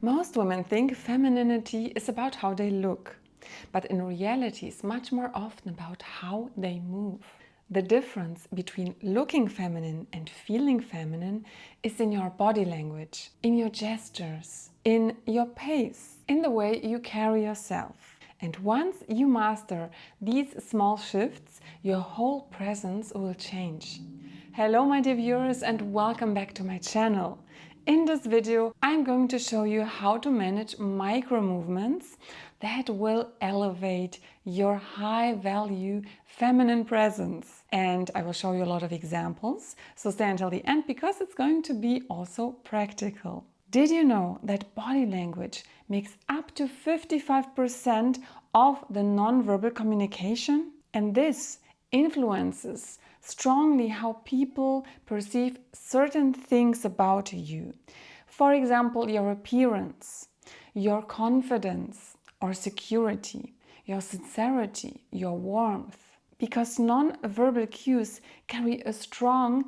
Most women think femininity is about how they look, but in reality it's much more often about how they move. The difference between looking feminine and feeling feminine is in your body language, in your gestures, in your pace, in the way you carry yourself. And once you master these small shifts, your whole presence will change. Hello my dear viewers and welcome back to my channel. In this video, I'm going to show you how to manage micro movements that will elevate your high value feminine presence. And I will show you a lot of examples, so stay until the end because it's going to be also practical. Did you know that body language makes up to 55% of the non-verbal communication? And this influences strongly how people perceive certain things about you. For example, your appearance, your confidence or security, your sincerity, your warmth. Because non-verbal cues carry a strong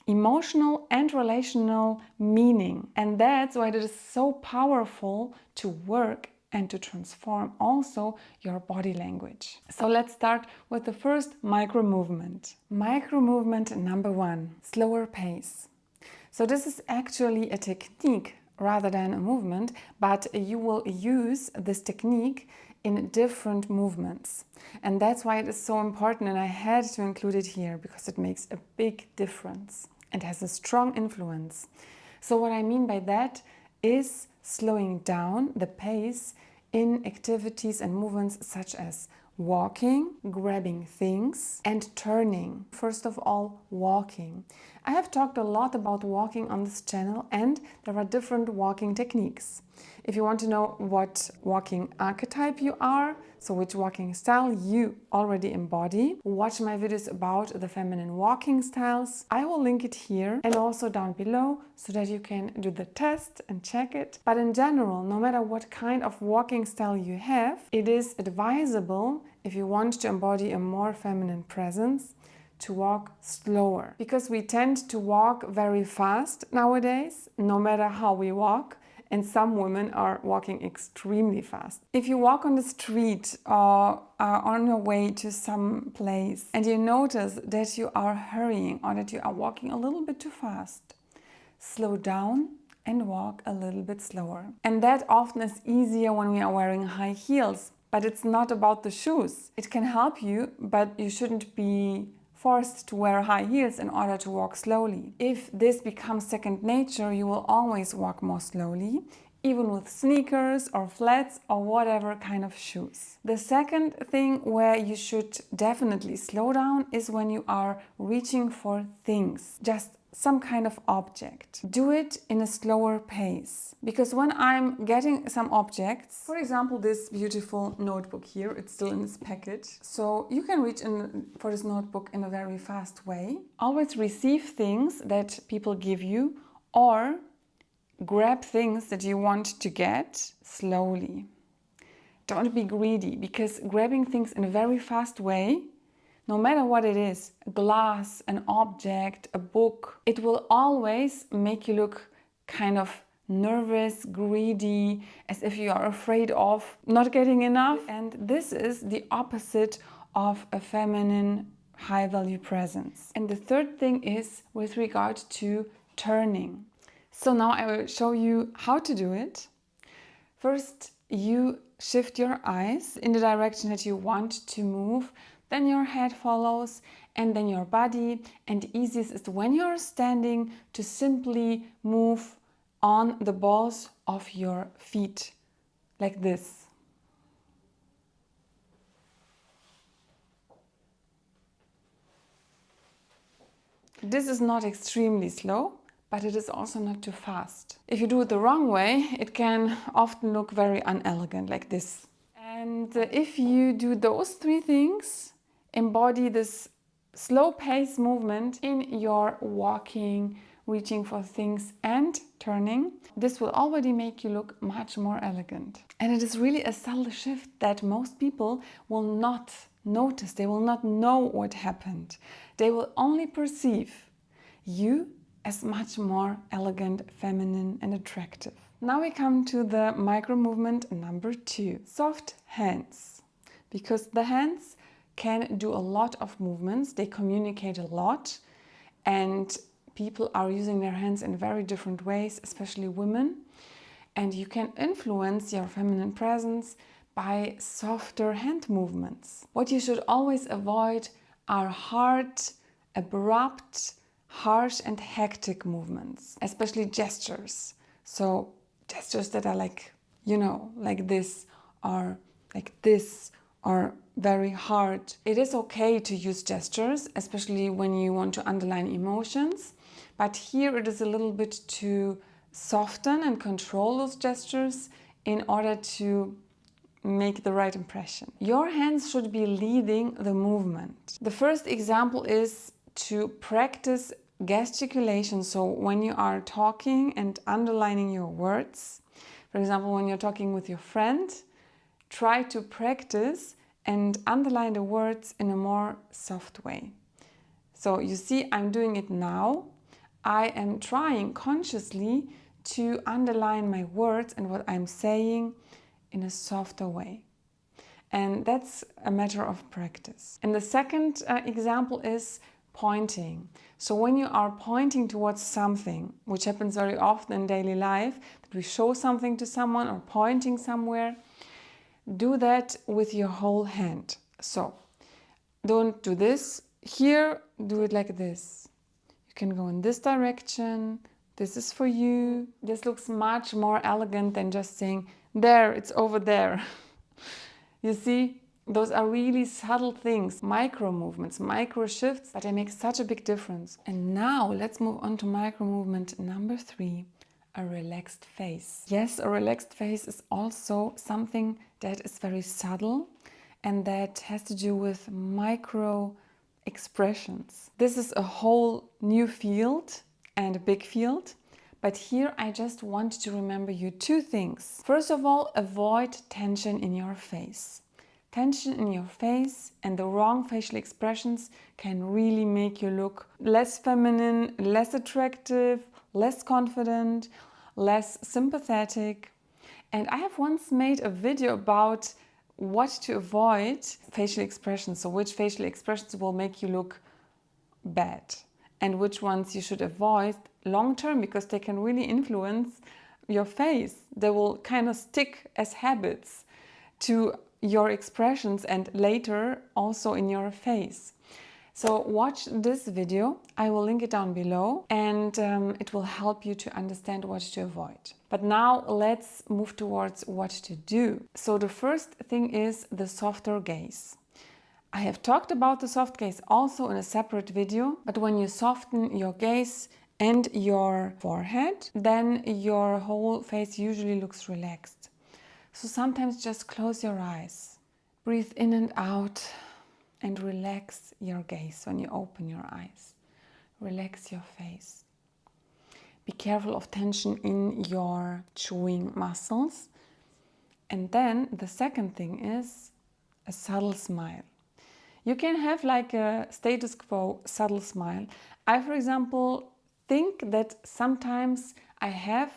emotional and relational meaning. And that's why it is so powerful to work and to transform also your body language. So let's start with the first micro movement. Micro movement number 1, slower pace. So this is actually a technique rather than a movement, but you will use this technique in different movements. And that's why it is so important, and I had to include it here because it makes a big difference and has a strong influence. So what I mean by that is slowing down the pace in activities and movements such as walking, grabbing things, and turning. First of all, walking. I have talked a lot about walking on this channel, and there are different walking techniques. If you want to know what walking archetype you are, so which walking style you already embody, watch my videos about the feminine walking styles. I will link it here and also down below so that you can do the test and check it. But in general, no matter what kind of walking style you have, it is advisable, if you want to embody a more feminine presence, to walk slower. Because we tend to walk very fast nowadays, no matter how we walk. And some women are walking extremely fast. If you walk on the street or are on your way to some place and you notice that you are hurrying or that you are walking a little bit too fast, slow down and walk a little bit slower. And that often is easier when we are wearing high heels, but it's not about the shoes. It can help you, but you shouldn't be forced to wear high heels in order to walk slowly. If this becomes second nature, you will always walk more slowly, even with sneakers or flats or whatever kind of shoes. The second thing where you should definitely slow down is when you are reaching for things, just some kind of object. Do it in a slower pace. Because when I'm getting some objects, for example, this beautiful notebook here, it's still in this package. So you can reach in for this notebook in a very fast way. Always receive things that people give you or grab things that you want to get slowly. Don't be greedy, because grabbing things in a very fast way, no matter what it is, a glass, an object, a book, it will always make you look kind of nervous, greedy, as if you are afraid of not getting enough. And this is the opposite of a feminine high value presence. And the third thing is with regard to turning. So now I will show you how to do it. First, you shift your eyes in the direction that you want to move. Then your head follows, and then your body. And the easiest is when you're standing to simply move on the balls of your feet, like this. This is not extremely slow, but it is also not too fast. If you do it the wrong way, it can often look very unelegant, like this. And if you do those 3 things, embody this slow pace movement in your walking, reaching for things and turning, this will already make you look much more elegant. And it is really a subtle shift that most people will not notice. They will not know what happened. They will only perceive you as much more elegant, feminine and attractive. Now we come to the micro movement number 2, soft hands. Because the hands can do a lot of movements, they communicate a lot, and people are using their hands in very different ways, especially women. And you can influence your feminine presence by softer hand movements. What you should always avoid are hard, abrupt, harsh and hectic movements, especially gestures. So gestures that are like, like this or like this or very hard. It is okay to use gestures, especially when you want to underline emotions, but here it is a little bit to soften and control those gestures in order to make the right impression. Your hands should be leading the movement. The first example is to practice gesticulation. So when you are talking and underlining your words, for example, when you're talking with your friend, try to practice and underline the words in a more soft way. So you see, I'm doing it now. I am trying consciously to underline my words and what I'm saying in a softer way. And that's a matter of practice. And the second example is pointing. So when you are pointing towards something, which happens very often in daily life, that we show something to someone or pointing somewhere, do that with your whole hand. So don't do this here, do it like this. You can go in this direction. This is for you. This looks much more elegant than just saying, there, it's over there. You see, those are really subtle things, micro movements, micro shifts, but they make such a big difference. And now let's move on to micro movement number 3, a relaxed face. Yes, a relaxed face is also something that is very subtle and that has to do with micro expressions. This is a whole new field and a big field. But here I just want to remember you 2 things. First of all, avoid tension in your face. Tension in your face and the wrong facial expressions can really make you look less feminine, less attractive, less confident, less sympathetic. And I have once made a video about what to avoid facial expressions. So which facial expressions will make you look bad and which ones you should avoid long term, because they can really influence your face. They will kind of stick as habits to your expressions and later also in your face. So watch this video, I will link it down below, and it will help you to understand what to avoid. But now let's move towards what to do. So the first thing is the softer gaze. I have talked about the soft gaze also in a separate video, but when you soften your gaze and your forehead, then your whole face usually looks relaxed. So sometimes just close your eyes, breathe in and out, and relax your gaze when you open your eyes. Relax your face. Be careful of tension in your chewing muscles. And then the second thing is a subtle smile. You can have like a status quo subtle smile. I, for example, think that sometimes I have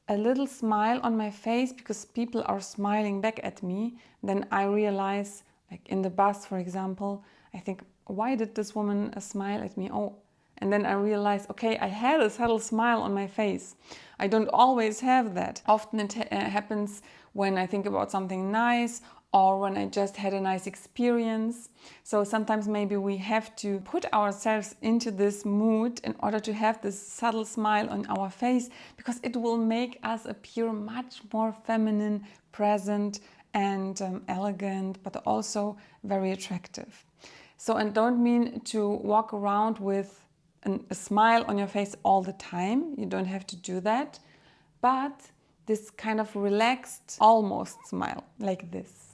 a little smile on my face because people are smiling back at me. Then I realize, like in the bus, for example, I think, why did this woman smile at me? Oh, and then I realize, okay, I had a subtle smile on my face. I don't always have that. Often it happens when I think about something nice or when I just had a nice experience. So sometimes maybe we have to put ourselves into this mood in order to have this subtle smile on our face, because it will make us appear much more feminine, present and elegant, but also very attractive. So, and don't mean to walk around with a smile on your face all the time. You don't have to do that. But this kind of relaxed, almost smile, like this.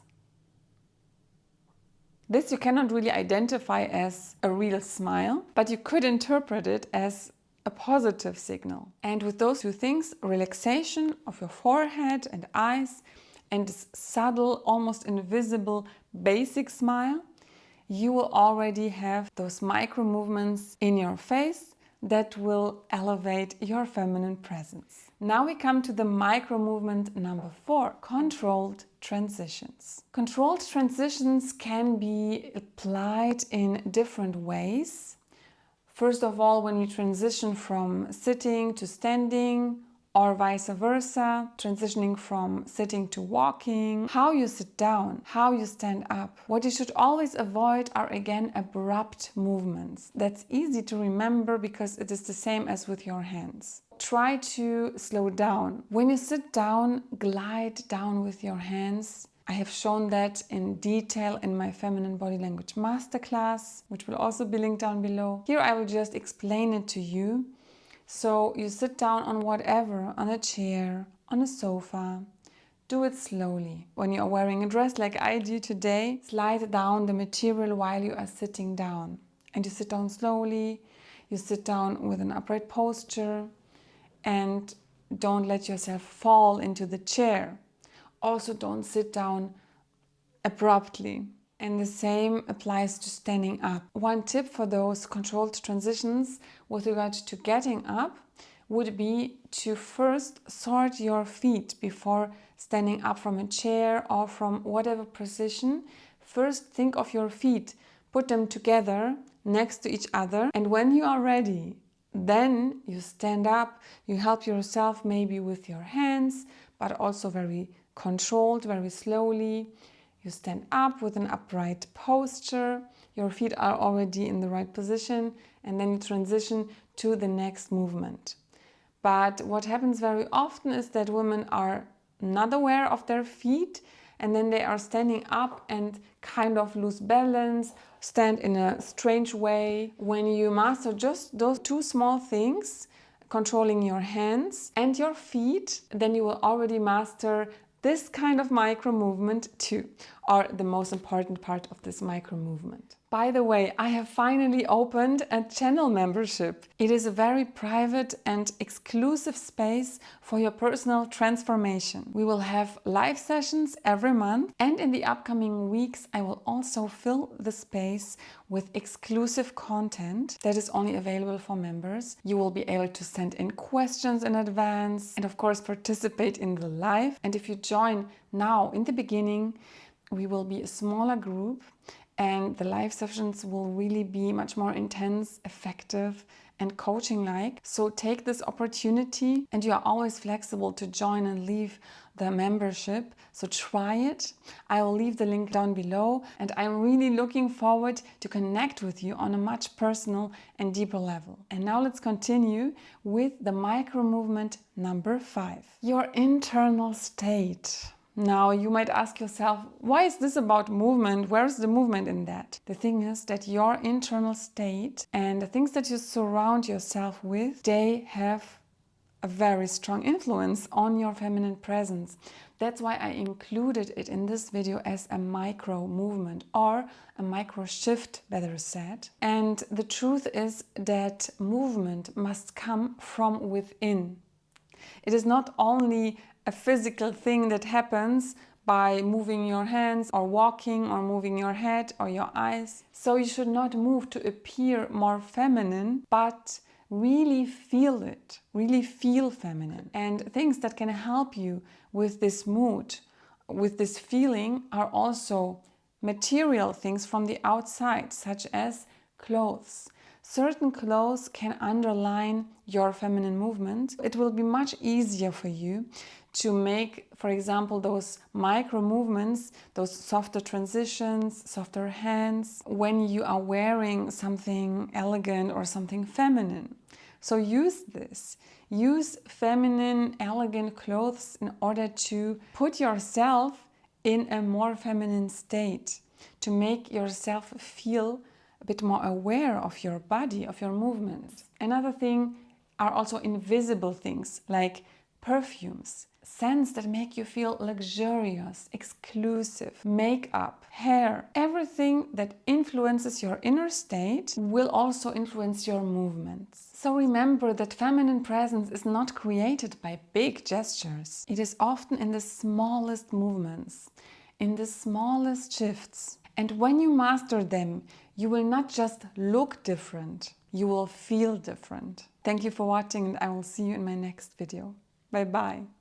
This you cannot really identify as a real smile, but you could interpret it as a positive signal. And with those 2 things, relaxation of your forehead and eyes, and this subtle, almost invisible, basic smile, you will already have those micro movements in your face that will elevate your feminine presence. Now we come to the micro movement number 4, controlled transitions. Controlled transitions can be applied in different ways. First of all, when we transition from sitting to standing, or vice versa, transitioning from sitting to walking, how you sit down, how you stand up. What you should always avoid are again abrupt movements. That's easy to remember because it is the same as with your hands. Try to slow down. When you sit down, glide down with your hands. I have shown that in detail in my Feminine Body Language Masterclass, which will also be linked down below. Here I will just explain it to you. So you sit down on whatever, on a chair, on a sofa. Do it slowly. When you are wearing a dress like I do today, slide down the material while you are sitting down. And you sit down slowly, you sit down with an upright posture, and don't let yourself fall into the chair. Also, don't sit down abruptly. And the same applies to standing up. One tip for those controlled transitions with regard to getting up would be to first sort your feet before standing up from a chair or from whatever position. First think of your feet, put them together next to each other, and when you are ready, then you stand up, you help yourself maybe with your hands, but also very controlled, very slowly. You stand up with an upright posture, your feet are already in the right position, and then you transition to the next movement. But what happens very often is that women are not aware of their feet, and then they are standing up and kind of lose balance, stand in a strange way. When you master just those two small things, controlling your hands and your feet, then you will already master this kind of micro movement too, or the most important part of this micro movement. By the way, I have finally opened a channel membership. It is a very private and exclusive space for your personal transformation. We will have live sessions every month, and in the upcoming weeks I will also fill the space with exclusive content that is only available for members. You will be able to send in questions in advance and of course participate in the live. And if you join now in the beginning, we will be a smaller group, and the live sessions will really be much more intense, effective, and coaching-like. So take this opportunity, and you are always flexible to join and leave the membership. So try it. I will leave the link down below, and I'm really looking forward to connect with you on a much personal and deeper level. And now let's continue with the micro movement number 5. Your internal state. Now you might ask yourself, why is this about movement? Where is the movement in that? The thing is that your internal state and the things that you surround yourself with, they have a very strong influence on your feminine presence. That's why I included it in this video as a micro movement, or a micro shift, better said. And the truth is that movement must come from within. It is not only a physical thing that happens by moving your hands or walking or moving your head or your eyes. So you should not move to appear more feminine, but really feel it, really feel feminine. And things that can help you with this mood, with this feeling, are also material things from the outside, such as clothes. Certain clothes can underline your feminine movement. It will be much easier for you to make, for example, those micro movements, those softer transitions, softer hands, when you are wearing something elegant or something feminine. So use this. Use feminine, elegant clothes in order to put yourself in a more feminine state, to make yourself feel a bit more aware of your body, of your movements. Another thing are also invisible things like perfumes, scents that make you feel luxurious, exclusive, makeup, hair. Everything that influences your inner state will also influence your movements. So remember that feminine presence is not created by big gestures. It is often in the smallest movements, in the smallest shifts. And when you master them, you will not just look different, You will feel different. Thank you for watching, and I will see you in my next video. Bye bye.